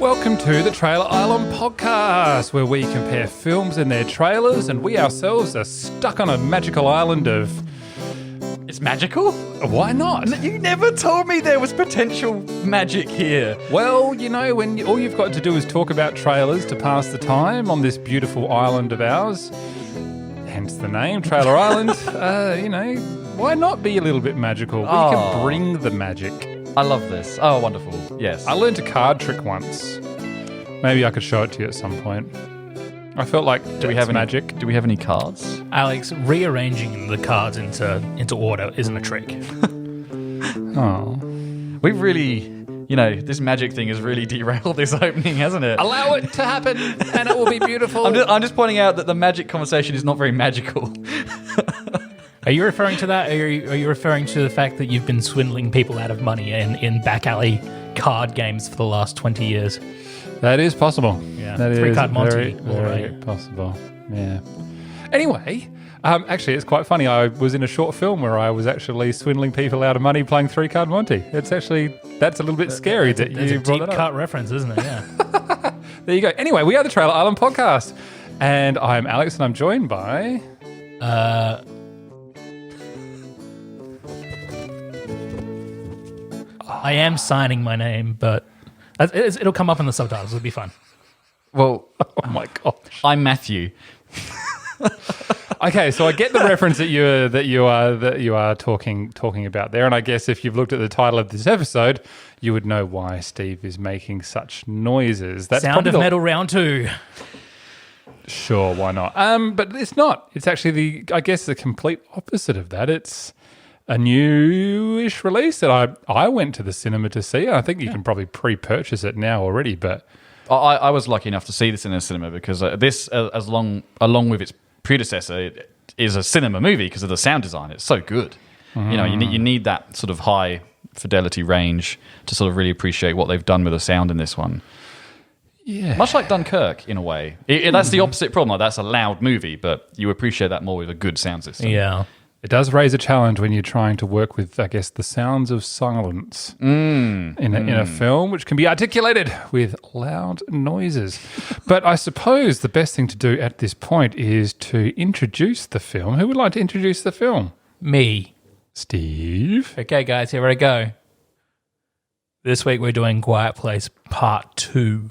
welcome to the Trailer Island podcast, where we compare films and their trailers, and we ourselves are stuck on a magical island of... It's magical? Why not? You never told me there was potential magic here. Well, you know, when all you've got to do is talk about trailers to pass the time on this beautiful island of ours, hence the name, Trailer Island, you know, why not be a little bit magical? We can bring the magic. I love this. Oh, wonderful. Yes. I learned a card trick once. Maybe I could show it to you at some point. I felt like, do we have magic? Do we have any cards? Alex, rearranging the cards into order isn't a trick. Oh. We've really, you know, this magic thing has really derailed this opening, hasn't it? Allow it to happen and it will be beautiful. I'm just pointing out that the magic conversation is not very magical. Are you referring to that? Are you referring to the fact that you've been swindling people out of money in back alley card games for the last 20 years? That is possible. Yeah. That is Three-card Monty. very possible. Yeah. Anyway, actually, it's quite funny. I was in a short film where I was actually swindling people out of money playing three-card Monty. It's actually, that's a little bit scary that you brought it up. Deep cut reference, isn't it? Yeah. There you go. Anyway, we are the Trailer Island podcast. And I'm Alex and I'm joined by... I am signing my name, but it'll come up in the subtitles. It'll be fun. Well, Oh my gosh. I'm Matthew. Okay, so I get the reference that you are talking about there, and I guess if you've looked at the title of this episode, you would know why Steve is making such noises. That's Sound of Metal Round 2. Sure, why not? But it's not. It's actually the complete opposite of that. It's a newish release that I went to the cinema to see. I think you can probably pre-purchase it now already, but I was lucky enough to see this in a cinema because this, along with its predecessor, it is a cinema movie because of the sound design. It's so good. You know, you need that sort of high fidelity range to sort of really appreciate what they've done with the sound in this one. yeah. Much like Dunkirk, in a way. That's the opposite problem. Like, that's a loud movie, but you appreciate that more with a good sound system. Yeah. It does raise a challenge when you're trying to work with, I guess, the sounds of silence in a film, which can be articulated with loud noises. But I suppose the best thing to do at this point is to introduce the film. Who would like to introduce the film? Me. Steve? Okay, guys, here I go. This week we're doing Quiet Place Part 2.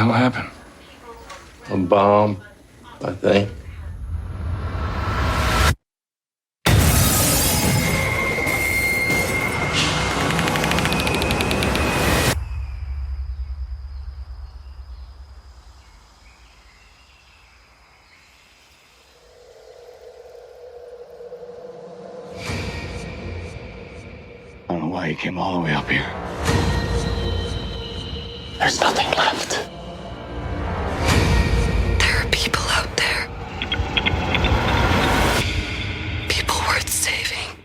What happened? A bomb, I think. I don't know why he came all the way up here. There's nothing left. People out there. People worth saving.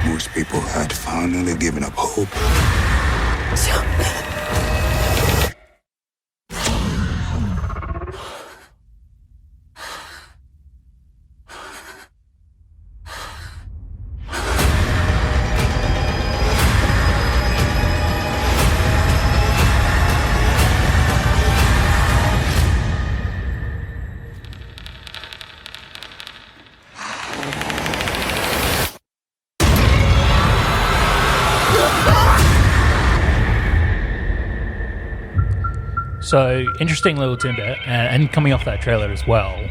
Most people had finally given up hope. So, interesting little tidbit, and coming off that trailer as well,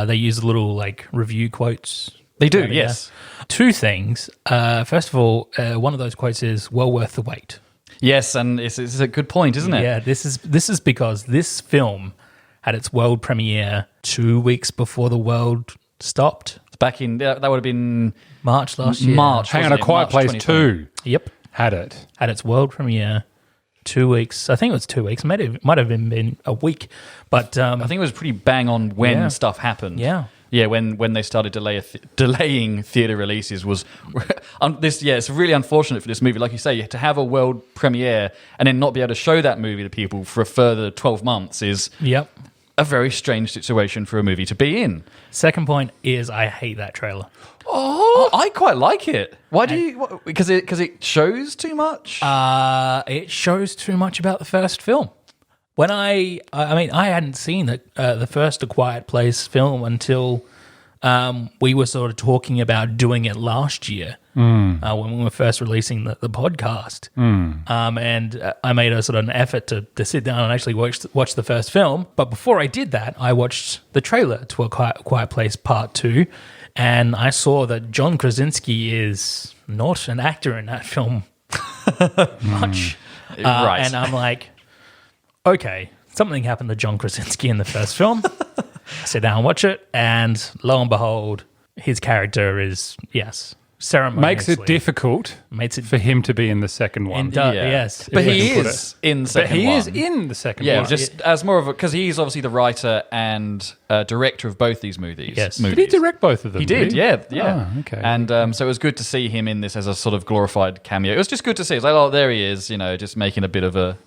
they use little, like, review quotes. They do, yes. Two things. First of all, one of those quotes is, well worth the wait. Yes, and it's a good point, isn't it? Yeah, this is because this film had its world premiere 2 weeks before the world stopped. Back in, that would have been... March last year. March. Hang on, A Quiet Place 2 Yep. had it. Had its world premiere 2 weeks. I think it was 2 weeks. Might have been a week. But I think it was pretty bang on when stuff happened. Yeah. Yeah, when they started delaying theatre releases was it's really unfortunate for this movie. Like you say, to have a world premiere and then not be able to show that movie to people for a further 12 months is a very strange situation for a movie to be in. Second point is I hate that trailer. Oh, I quite like it. Why do you? Because it shows too much. It shows too much about the first film. When I hadn't seen the first A Quiet Place film until we were sort of talking about doing it last year when we were first releasing the podcast. And I made a sort of an effort to sit down and actually watch the first film. But before I did that, I watched the trailer to A Quiet Place Part 2, and I saw that John Krasinski is not an actor in that film much. Right. And I'm like, okay, something happened to John Krasinski in the first film. I sit down and watch it, and lo and behold, his character is, ceremoniously. Makes it difficult for him to be in the second one. Yes. But he is in the second one. He is in the second one. Yeah, just as more of a... Because he's obviously the writer and director of both these movies. Yes. Did he direct both of them? He did, yeah. Oh, okay. And so it was good to see him in this as a sort of glorified cameo. It was just good to see. It's like, oh, there he is, just making a bit of a...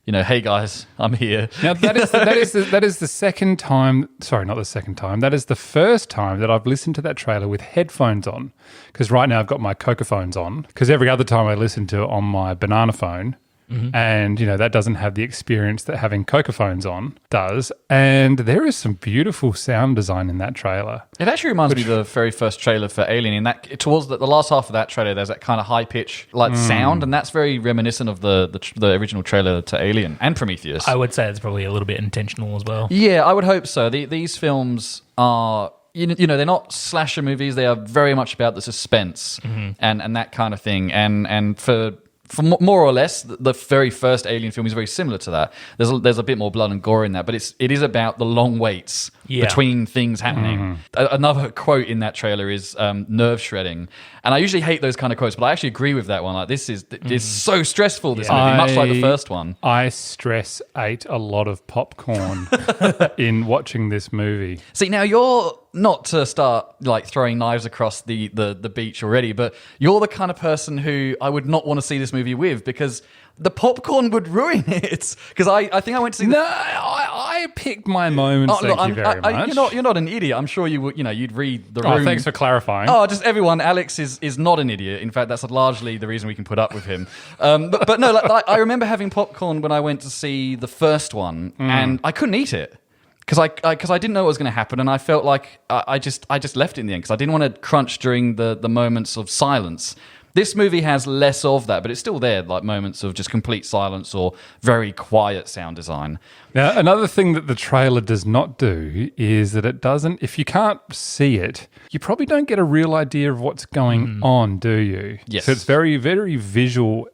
hey guys, I'm here. Now that is the second time. Sorry, not the second time. That is the first time that I've listened to that trailer with headphones on. Because right now I've got my Coca phones on. Because every other time I listen to it on my banana phone, and that doesn't have the experience that having Coca phones on does. And there is some beautiful sound design in that trailer. It actually reminds me of the very first trailer for Alien. In that, towards the last half of that trailer, there's that kind of high pitch sound, and that's very reminiscent of the original trailer to Alien and Prometheus. I would say it's probably a little bit intentional as well. Yeah, I would hope so. These films are. They're not slasher movies. They are very much about the suspense and that kind of thing. And for more or less, the very first Alien film is very similar to that. There's a bit more blood and gore in that, but it is about the long waits between things happening. Another quote in that trailer is nerve shredding, and I usually hate those kind of quotes, but I actually agree with that one. Like this is so stressful. This movie, much like the first one. I ate a lot of popcorn in watching this movie. See, now you're not to start like throwing knives across the beach already, but you're the kind of person who I would not want to see this movie with because the popcorn would ruin it. Because I think I went to see. I picked my moments. Thank you very much. You're not an idiot. I'm sure you would. You'd read the room. Oh, thanks for clarifying. Oh, just everyone. Alex is not an idiot. In fact, that's largely the reason we can put up with him. But no, I remember having popcorn when I went to see the first one, and I couldn't eat it. Because I didn't know what was going to happen, and I felt like I just left it in the end because I didn't want to crunch during the moments of silence. This movie has less of that, but it's still there, like moments of just complete silence or very quiet sound design. Now, another thing that the trailer does not do is that it doesn't, if you can't see it, you probably don't get a real idea of what's going on, do you? Yes. So it's very, very visual,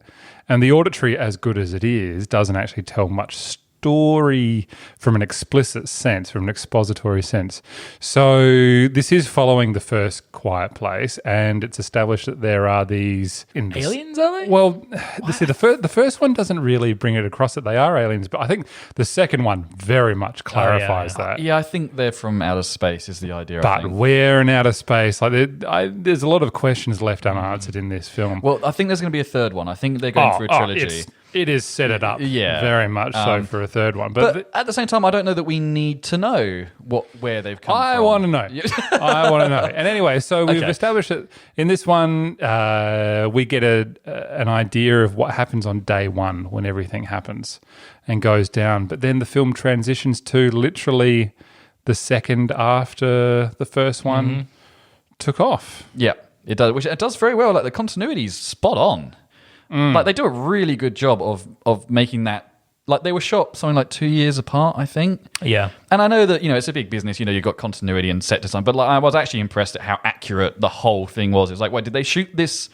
and the auditory, as good as it is, doesn't actually tell much story from an explicit sense, from an expository sense. So this is following the first Quiet Place, and it's established that there are these aliens, are they? Well, the first one doesn't really bring it across that they are aliens, but I think the second one very much clarifies that. Yeah, I think they're from outer space is the idea. But where in outer space? Like there's a lot of questions left unanswered in this film. Well, I think there's going to be a third one. I think they're going for a trilogy. It is set it up very much so for a third one. But at the same time, I don't know that we need to know where they've come from. I want to know. I want to know. And anyway, so we've established that in this one, we get an idea of what happens on day one when everything happens and goes down. But then the film transitions to literally the second after the first one took off. Yeah, it does. Which it does very well. Like the continuity's spot on. Like they do a really good job of making that. Like they were shot something like 2 years apart, I think. Yeah. And I know that it's a big business. You've got continuity and set design, but like I was actually impressed at how accurate the whole thing was. It was like, wait, did they shoot this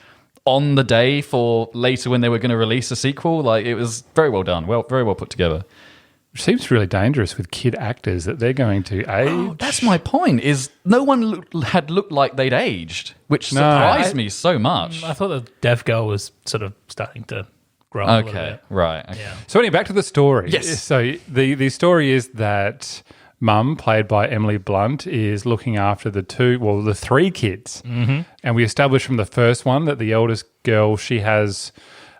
on the day for later when they were going to release a sequel? Like it was very well done, very well put together. Which seems really dangerous with kid actors that they're going to age. Oh, that's my point, is no one had looked like they'd aged, which surprised me so much. I thought the deaf girl was sort of starting to grow up a little Okay, bit. right. Okay. Yeah. So anyway, back to the story. Yes. So the story is that Mum, played by Emily Blunt, is looking after the three kids. Mm-hmm. And we established from the first one that the eldest girl, she has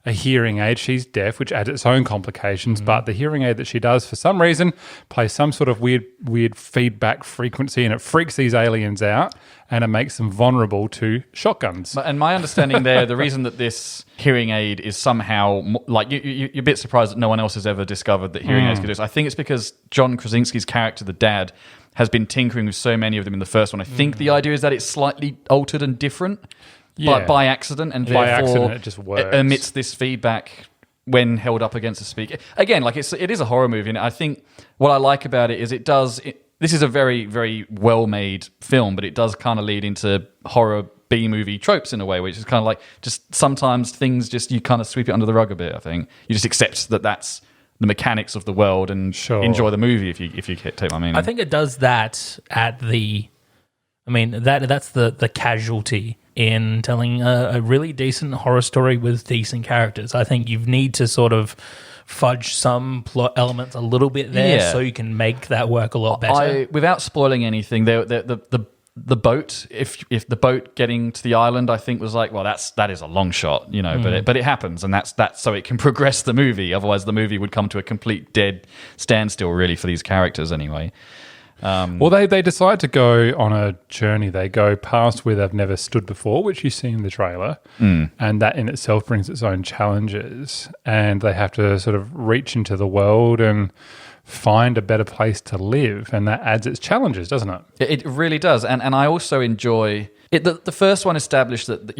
a hearing aid. She's deaf, which adds its own complications. But the hearing aid that she does, for some reason, plays some sort of weird feedback frequency, and it freaks these aliens out, and it makes them vulnerable to shotguns. And my understanding there, the reason that this hearing aid is somehow like you're a bit surprised that no one else has ever discovered that hearing aids could do this. I think it's because John Krasinski's character, the dad, has been tinkering with so many of them in the first one. I think the idea is that it's slightly altered and different. Yeah. By accident, and By therefore accident, it just works. emits this feedback when held up against a speaker. Again, like it is a horror movie, and I think what I like about it is this is a very, very well-made film, but it does kind of lead into horror B-movie tropes in a way, which is kind of like just sometimes things just you kind of sweep it under the rug a bit. I think you just accept that that's the mechanics of the world and enjoy the movie if you take my meaning. I think it does that that's the casualty in telling a really decent horror story with decent characters. I think you need to sort of fudge some plot elements a little bit there so you can make that work a lot better. Without spoiling anything, the boat, if the boat getting to the island, I think was like, well, that is a long shot, you know, but it happens, and that's so it can progress the movie. Otherwise, the movie would come to a complete dead standstill, really, for these characters anyway. Well, they decide to go on a journey. They go past where they've never stood before, which you see in the trailer, and that in itself brings its own challenges. And they have to sort of reach into the world and find a better place to live, and that adds its challenges, doesn't it? It really does, and I also enjoy it. The first one established that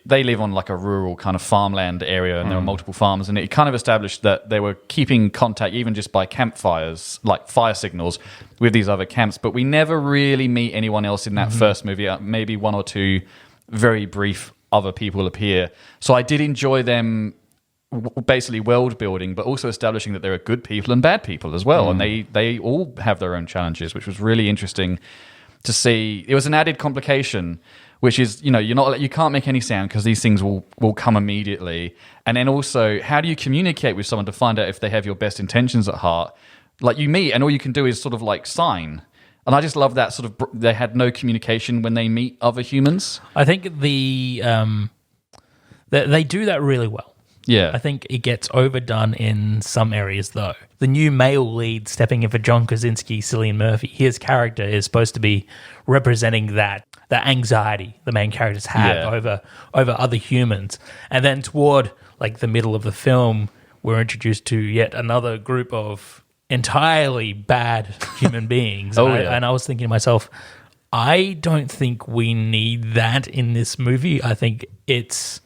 they live on like a rural kind of farmland area, and there are multiple farms, and it kind of established that they were keeping contact even just by campfires, like fire signals, with these other camps. But we never really meet anyone else in that first movie. Maybe one or two very brief other people appear. So I did enjoy them. Basically world building, but also establishing that there are good people and bad people as well, and they all have their own challenges, which was really interesting to see. It was an added complication, which is you can't make any sound because these things will come immediately, and then also how do you communicate with someone to find out if they have your best intentions at heart? Like you meet, and all you can do is sort of like sign. And I just love that sort of they had no communication when they meet other humans. I think they do that really well. Yeah. I think it gets overdone in some areas, though. The new male lead stepping in for John Krasinski, Cillian Murphy, his character is supposed to be representing that anxiety the main characters have over other humans. And then toward like the middle of the film, we're introduced to yet another group of entirely bad human beings. And I was thinking to myself, I don't think we need that in this movie. I think it's...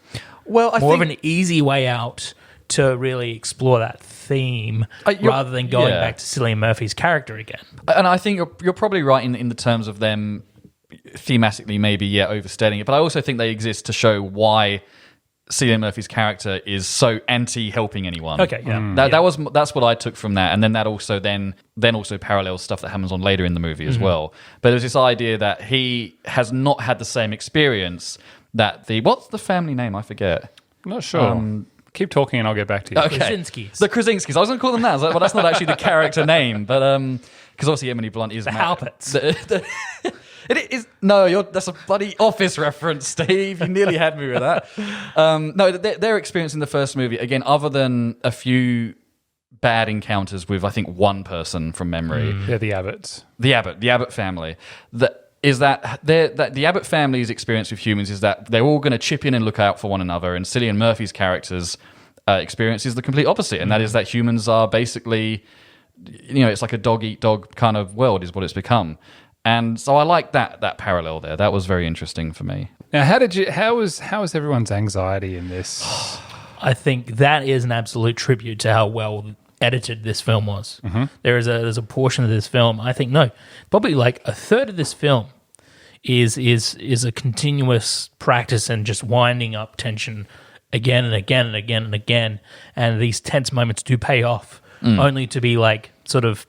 I think of an easy way out to really explore that theme rather than going back to Cillian Murphy's character again. And I think you're probably right in the terms of them thematically maybe overstating it, but I also think they exist to show why Cillian Murphy's character is so anti-helping anyone. Okay, yeah. That's what I took from that, and then that also then also parallels stuff that happens on later in the movie as well. But there's this idea that he has not had the same experience that what's the family name? I forget. I'm not sure. Keep talking and I'll get back to you. Okay. Krasinskis. The Krasinskis. I was going to call them that. I was like, well, that's not actually the character name, but because obviously Emily Blunt is the Halperts. It is that's a bloody Office reference, Steve. You nearly had me with that. No, their experience in the first movie, again, other than a few bad encounters with I think one person from memory. They're the Abbotts. The Abbott family. The Abbott family's experience with humans is that they're all going to chip in and look out for one another, and Cillian Murphy's character's experience is the complete opposite, and that is that humans are basically, it's like a dog-eat-dog kind of world is what it's become. And so I like that parallel there. That was very interesting for me. Now, how was everyone's anxiety in this? I think that is an absolute tribute to how well edited this film was. There's a portion of this film, I think, probably like a third of this film is a continuous practice in just winding up tension again and again and again and again, and these tense moments do pay off, only to be like sort of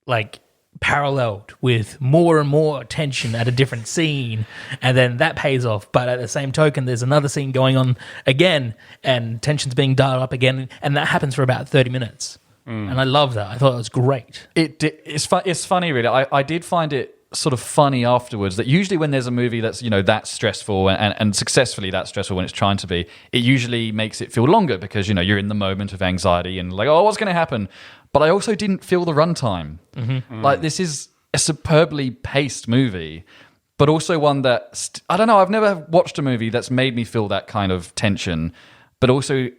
like paralleled with more and more tension at a different scene, and then that pays off. But at the same token, there's another scene going on again, and tension's being dialed up again, and that happens for about 30 minutes. And I love that. I thought it was great. It's funny, really. I did find it sort of funny afterwards that usually when there's a movie that's, you know, that stressful and successfully that stressful when it's trying to be, it usually makes it feel longer because, you know, you're in the moment of anxiety and like, oh, what's going to happen? But I also didn't feel the runtime. Like, this is a superbly paced movie, but also one that, I don't know, I've never watched a movie that's made me feel that kind of tension, but also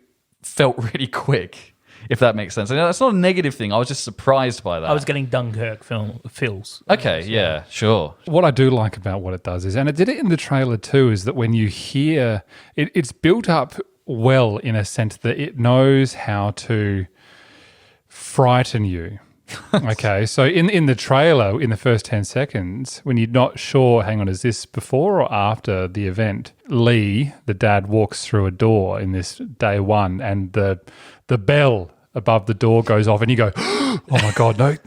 felt really quick. If that makes sense. And that's not a negative thing. I was just surprised by that. I was getting Dunkirk feels. Okay, yeah, sure. What I do like about what it does is, and it did it in the trailer too, is that when you hear, it's built up well in a sense that it knows how to frighten you. Okay, so in the trailer, in the first 10 seconds, when you're not sure, hang on, is this before or after the event? Lee, the dad, walks through a door in this day one, and the bell above the door goes off, and you go, oh my God, no,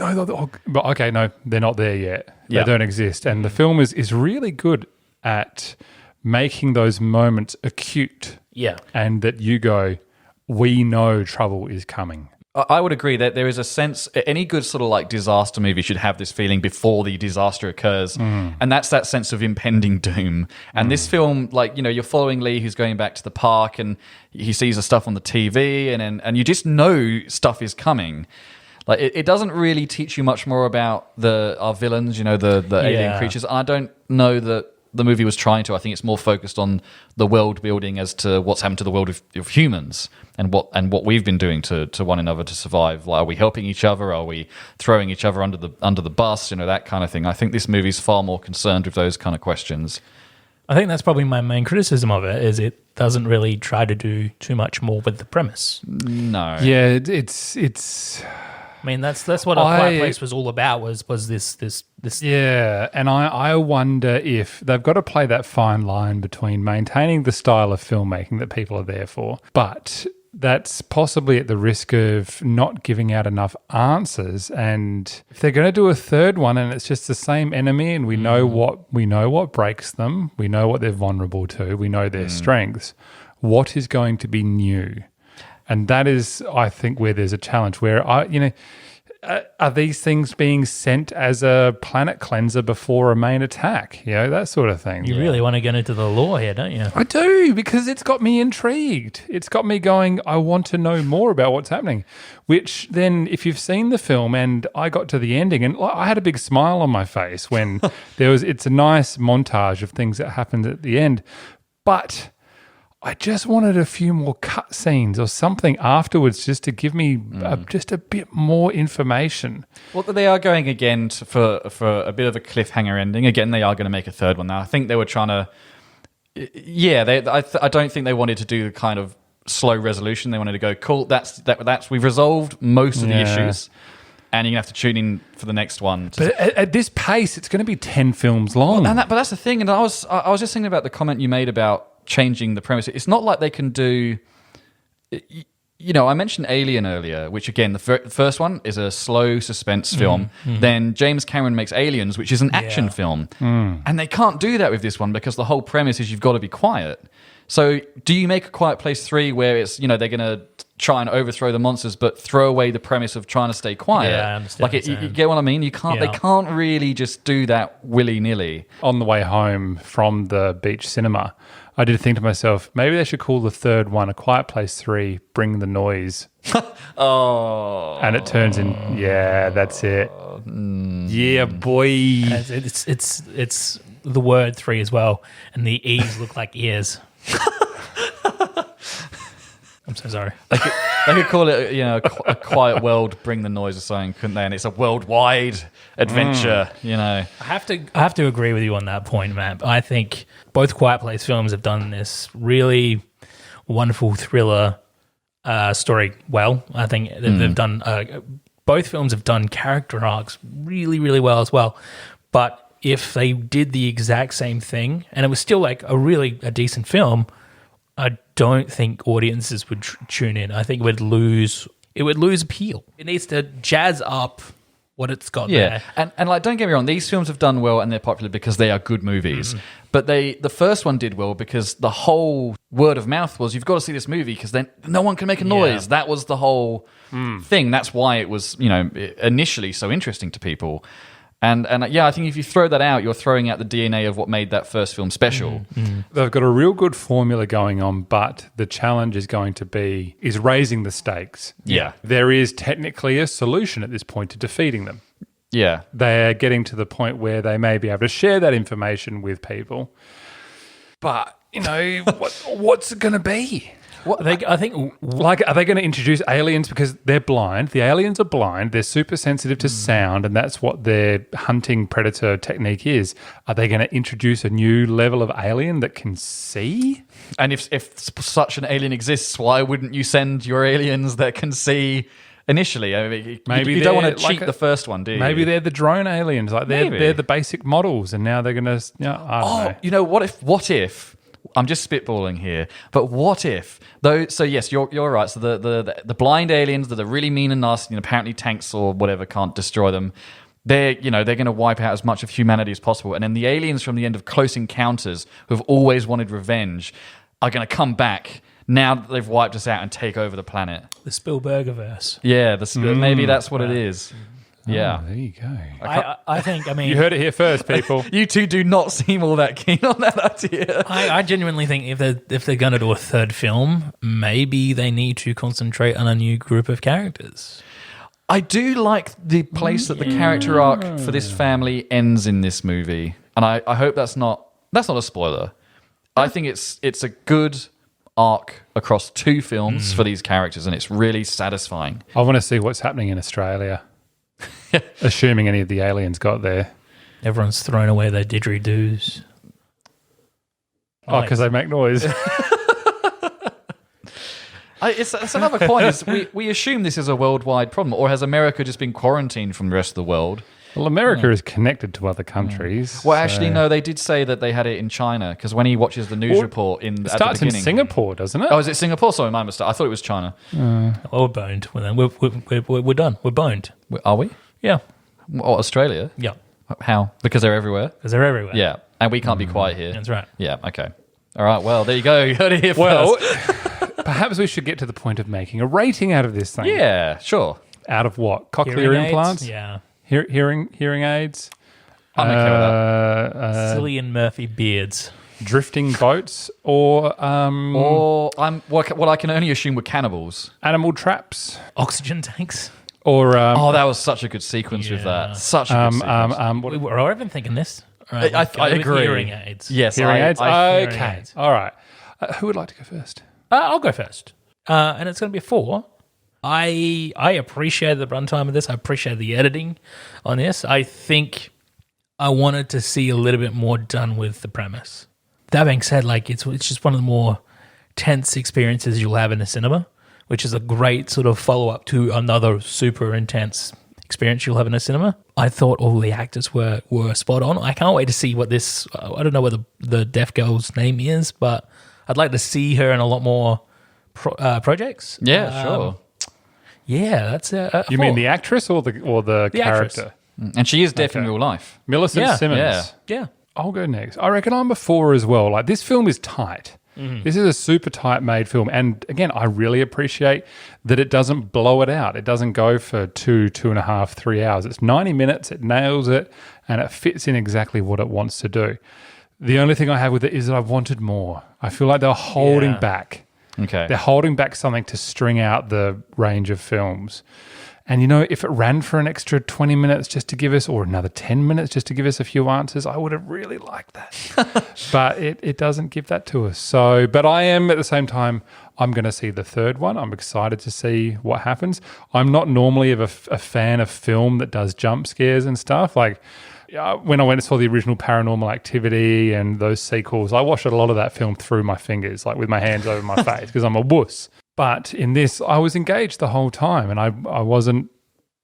but okay, no, they're not there yet. Yeah. They don't exist. And the film is really good at making those moments acute. Yeah. And that you go, we know trouble is coming. I would agree that there is a sense, any good sort of like disaster movie should have this feeling before the disaster occurs. And that's that sense of impending doom. And this film, like, you know, you're following Lee who's going back to the park and he sees the stuff on the TV and you just know stuff is coming. Like, it doesn't really teach you much more about our villains, you know, the alien creatures. I don't know that the movie was trying to. I think it's more focused on the world building as to what's happened to the world of humans and what we've been doing to one another to survive. Like, are we helping each other? Are we throwing each other under the bus? You know, that kind of thing. I think this movie's far more concerned with those kind of questions. I think that's probably my main criticism of it, is it doesn't really try to do too much more with the premise. No. Yeah, it's. I mean, that's what A Quiet Place was all about. Was this? Yeah, and I wonder if they've got to play that fine line between maintaining the style of filmmaking that people are there for, but that's possibly at the risk of not giving out enough answers. And if they're going to do a third one and it's just the same enemy, and we know what breaks them, we know what they're vulnerable to, we know their strengths, what is going to be new? And that is, I think, where there's a challenge. Where are these things being sent as a planet cleanser before a main attack? You know, that sort of thing. You really want to get into the lore here, don't you? I do, because it's got me intrigued. It's got me going, I want to know more about what's happening. Which then, if you've seen the film, and I got to the ending, and I had a big smile on my face when it's a nice montage of things that happened at the end, but I just wanted a few more cut scenes or something afterwards just to give me just a bit more information. Well, they are going again for a bit of a cliffhanger ending. Again, they are going to make a third one now. I think they were trying to... Yeah, I don't think they wanted to do the kind of slow resolution. They wanted to go, cool, that's we've resolved most of the issues, and you're going to have to tune in for the next one. But at this pace, it's going to be 10 films long. Well, but that's the thing. And I was just thinking about the comment you made about changing the premise. It's not like they can do, you know, I mentioned Alien earlier, which again, the first one is a slow suspense film. Then James Cameron makes Aliens, which is an action film. And they can't do that with this one because the whole premise is you've got to be quiet. So do you make A Quiet Place 3 where it's, you know, they're going to try and overthrow the monsters but throw away the premise of trying to stay quiet? Yeah, I understand. Like, you get what I mean? They can't really just do that willy-nilly. On the way home from the beach cinema, I did think to myself, maybe they should call the third one A Quiet Place 3, Bring the Noise. Oh. And it turns in, yeah, that's it. Yeah, boy. It's the word 3 as well, and the E's look like ears. I'm so sorry. They could call it, you know, a quiet world, bring the noise or something, couldn't they? And it's a worldwide adventure, you know. I have to agree with you on that point, Matt. I think both Quiet Place films have done this really wonderful thriller story well. I think they've done both films have done character arcs really, really well as well. But if they did the exact same thing, and it was still like a decent film, I don't think audiences would tune in. I think it would lose appeal. It needs to jazz up what it's got Yeah, there. and like, don't get me wrong, these films have done well and they're popular because they are good movies. But the first one did well because the whole word of mouth was, you've got to see this movie because then no one can make a noise. Yeah. That was the whole thing. That's why it was, initially so interesting to people. And yeah, I think if you throw that out, you're throwing out the DNA of what made that first film special. They've got a real good formula going on, but the challenge is raising the stakes. Yeah. There is technically a solution at this point to defeating them. Yeah. They're getting to the point where they may be able to share that information with people. But, what's it going to be? I think Like, are they going to introduce aliens because they're blind? The aliens are blind. They're super sensitive to sound, and that's what their hunting predator technique is. Are they going to introduce a new level of alien that can see? And if such an alien exists, why wouldn't you send your aliens that can see initially? I mean, Maybe you don't want they're to cheat like the first one, do you? Maybe they're the drone aliens. Like Maybe. they're the basic models, and now they're going to. I don't know. What if? I'm just spitballing here, but what if though? So yes, you're right. So the blind aliens that are really mean and nasty, and apparently tanks or whatever can't destroy them. They're going to wipe out as much of humanity as possible, and then the aliens from the end of Close Encounters, who have always wanted revenge, are going to come back now that they've wiped us out and take over the planet. the Spielbergiverse. Yeah, maybe that's what it is. Yeah. Oh, there you go. I think, I mean... You heard it here first, people. You two do not seem all that keen on that idea. I genuinely think if they're going to do a third film, maybe they need to concentrate on a new group of characters. I do like the place that the character arc for this family ends in this movie, and I hope that's not a spoiler. I think it's a good arc across two films for these characters, and it's really satisfying. I want to see what's happening in Australia. Assuming any of the aliens got there. Everyone's thrown away their didgeridoos. Oh, because they make noise. It's another point. Is we assume this is a worldwide problem, or has America just been quarantined from the rest of the world? Well, America is connected to other countries. Well, actually, no. They did say that they had it in China because when he watches the news report It at the starts in beginning, Singapore, doesn't it? Oh, is it Singapore? Sorry, my mistake. I thought it was China. Well, we're boned. We're done. We're boned. Are we? Yeah. Or Australia? Yeah. How? Because they're everywhere? Because they're everywhere. Yeah. And we can't be quiet here. That's right. Yeah, okay. All right, well, there you go. You heard it here Well, first. perhaps we should get to the point of making a rating out of this thing. Yeah, sure. Out of what? Cochlear Hearing aids? implants? Yeah. Hearing aids? I'm okay with that. Cillian Murphy beards. Drifting boats? Or Or what I can only assume were cannibals. animal traps? Oxygen tanks. Or Oh, that was such a good sequence with Yeah. that. Such a good sequence. what, We're even thinking this. Right, I go with agree. Hearing aids. Yes, hearing aids? hearing Okay. aids. All right. Who would like to go first? I'll go first. And it's going to be a 4. I appreciate the runtime of this. I appreciate the editing on this. I think I wanted to see a little bit more done with the premise. That being said, like it's just one of the more tense experiences you'll have in a cinema, which is a great sort of follow-up to another super intense experience you'll have in a cinema. I thought all the actors were spot on. I can't wait to see what this... I don't know what the deaf girl's name is, but I'd like to see her in a lot more projects. Yeah, sure. Yeah, that's a You 4. mean the actress or the The actress. character? And she is deaf in real life. Millicent Yeah. Simmons. Yeah. Yeah. I'll go next. I reckon I'm a 4 as well. Like, this film is tight. This is a super tight made film. And again, I really appreciate that it doesn't blow it out. It doesn't go for 2.5, 3 hours. It's 90 minutes. It nails it and it fits in exactly what it wants to do. The only thing I have with it is that I wanted more. I feel like they're holding back. Okay. They're holding back something to string out the range of films. And, if it ran for an extra 20 minutes just to give us, or another 10 minutes just to give us a few answers, I would have really liked that. But it doesn't give that to us. So, but I am, at the same time, I'm going to see the third one. I'm excited to see what happens. I'm not normally a fan of film that does jump scares and stuff. Like, when I went and saw the original Paranormal Activity and those sequels, I watched a lot of that film through my fingers, like with my hands over my face, because I'm a wuss. But in this, I was engaged the whole time, and I wasn't.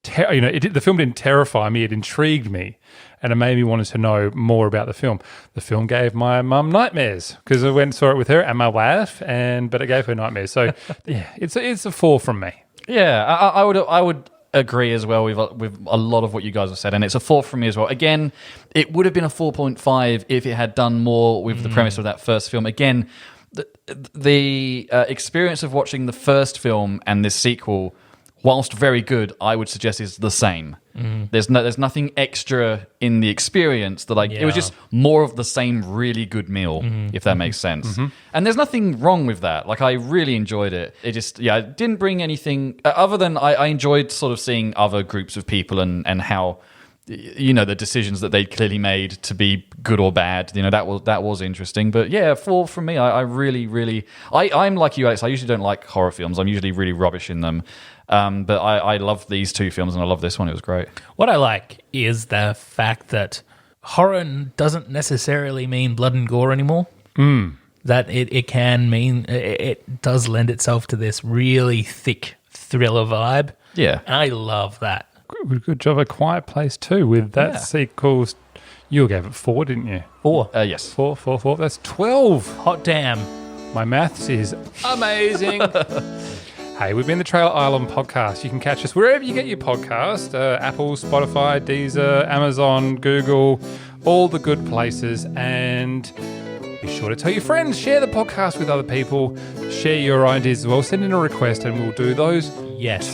The film didn't terrify me; it intrigued me, and it made me want to know more about the film. The film gave my mum nightmares because I went and saw it with her and my wife, but it gave her nightmares. So yeah, it's a 4 from me. Yeah, I would agree as well with a lot of what you guys have said, and it's a 4 from me as well. Again, it would have been a 4.5 if it had done more with the premise of that first film. Again, the experience of watching the first film and this sequel, whilst very good, I would suggest is the same. There's nothing extra in the experience that it was just more of the same really good meal, if that makes sense. And there's nothing wrong with that. Like, I really enjoyed it. It just, it didn't bring anything other than I enjoyed sort of seeing other groups of people and how, the decisions that they clearly made to be good or bad. That was interesting. But yeah, 4 from me. I really, really, I'm like you, Alex. I usually don't like horror films. I'm usually really rubbish in them. But I love these 2 films, and I love this one. It was great. What I like is the fact that horror doesn't necessarily mean blood and gore anymore. That it can mean, it does lend itself to this really thick thriller vibe. Yeah. And I love that. Good job. A Quiet Place too. With that sequel, you gave it 4, didn't you? 4. Yes. 4. That's 12. Hot damn. My maths is amazing. Hey, we've been the Trailer Island podcast. You can catch us wherever you get your podcast. Apple, Spotify, Deezer, Amazon, Google, all the good places. And be sure to tell your friends. Share the podcast with other people. Share your ideas as well. Send in a request and we'll do those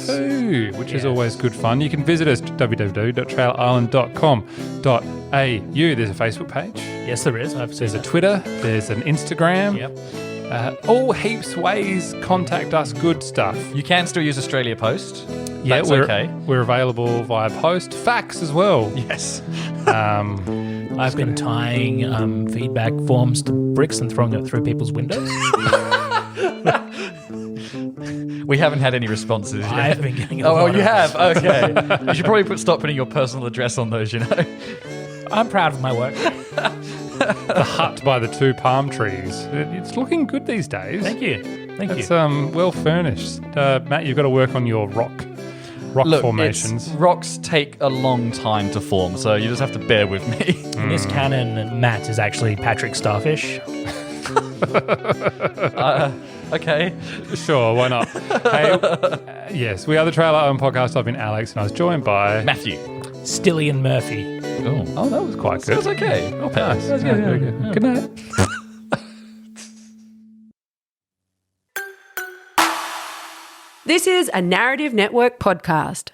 too, which is always good fun. You can visit us at www.trailerisland.com.au. There's a Facebook page. Yes, there is. There's a Twitter. There's an Instagram. Yep. All heaps ways, contact us, good stuff. You can still use Australia Post. Yeah, That's okay. We're available via post, fax as well. Yes. I've been tying feedback forms to bricks and throwing it through people's windows. We haven't had any responses yet. I've been getting you have? Okay. You should probably stop putting your personal address on those, I'm proud of my work. The hut by the 2 palm trees. It's looking good these days. Thank you. It's well furnished. Matt, you've got to work on your rock formations. Rocks take a long time to form, so you just have to bear with me. In this canon, Matt is actually Patrick Starfish. Okay. Sure, why not? Hey, yes, we are the Trailer Island podcast. I've been Alex, and I was joined by Matthew. Stillian Murphy. Oh, that was quite good. That was okay. Oh, nice. That was good. Very good. Good night. This is a Narrative Network podcast.